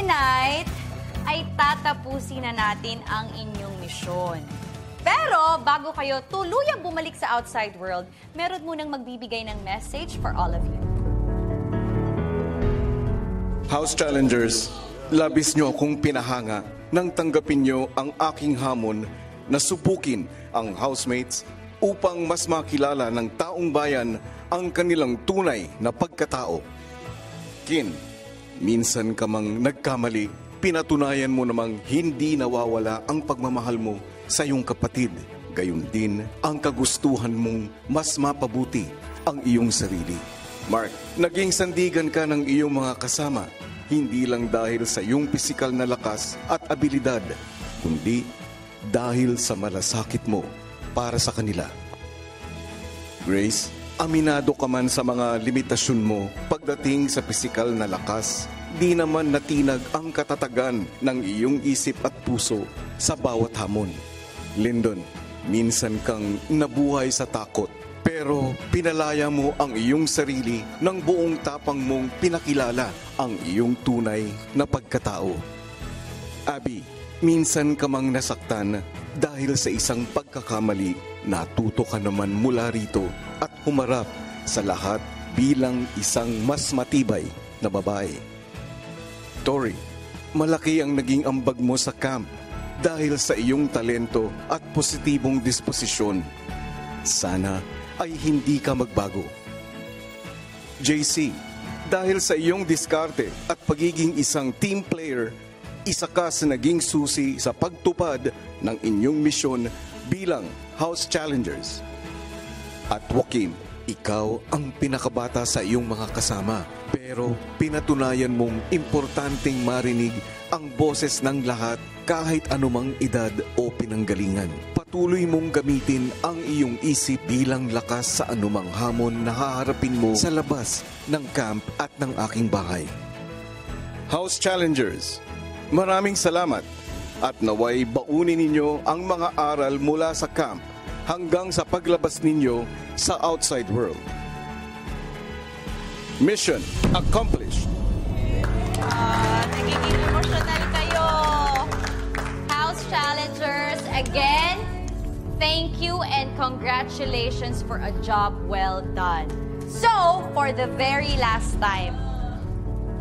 Tonight, ay tatapusin na natin ang inyong misyon. Pero bago kayo tuluyang bumalik sa outside world, meron munang magbibigay ng message for all of you. House Challengers, labis nyo akong pinahanga nang tanggapin nyo ang aking hamon na subukin ang housemates upang mas makilala ng taong bayan ang kanilang tunay na pagkatao. Kin, minsan ka mang nagkamali, pinatunayan mo namang hindi nawawala ang pagmamahal mo sa iyong kapatid. Gayon din ang kagustuhan mong mas mapabuti ang iyong sarili. Mark, naging sandigan ka ng iyong mga kasama, hindi lang dahil sa iyong pisikal na lakas at abilidad, kundi dahil sa malasakit mo para sa kanila. Grace, aminado ka man sa mga limitasyon mo pagdating sa pisikal na lakas, di naman natinag ang katatagan ng iyong isip at puso sa bawat hamon. Lyndon, minsan kang nabuhay sa takot, pero pinalaya mo ang iyong sarili ng buong tapang mong pinakilala ang iyong tunay na pagkatao. Abby, minsan ka mang nasaktan dahil sa isang pagkakamali, natuto ka naman mula rito at humarap sa lahat bilang isang mas matibay na babae. Tori, malaki ang naging ambag mo sa camp dahil sa iyong talento at positibong disposisyon. Sana ay hindi ka magbago. JC, dahil sa iyong diskarte at pagiging isang team player, isa ka sa naging susi sa pagtupad ng inyong misyon bilang House Challengers. At Joaquin, ikaw ang pinakabata sa iyong mga kasama, pero pinatunayan mong importanteng marinig ang boses ng lahat kahit anumang edad o pinanggalingan. Patuloy mong gamitin ang iyong isip bilang lakas sa anumang hamon na haharapin mo sa labas ng camp at ng aking bahay. House Challengers, maraming salamat at naway baunin ninyo ang mga aral mula sa camp hanggang sa paglabas ninyo sa outside world. Mission accomplished. Nagiging emotional kayo. House Challengers, again, thank you and congratulations for a job well done. So, for the very last time,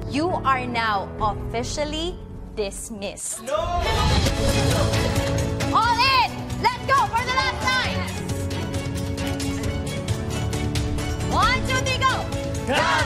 you are now officially dismissed. No! All in! Let's go for the last time! 1, 2, 3, go! Go!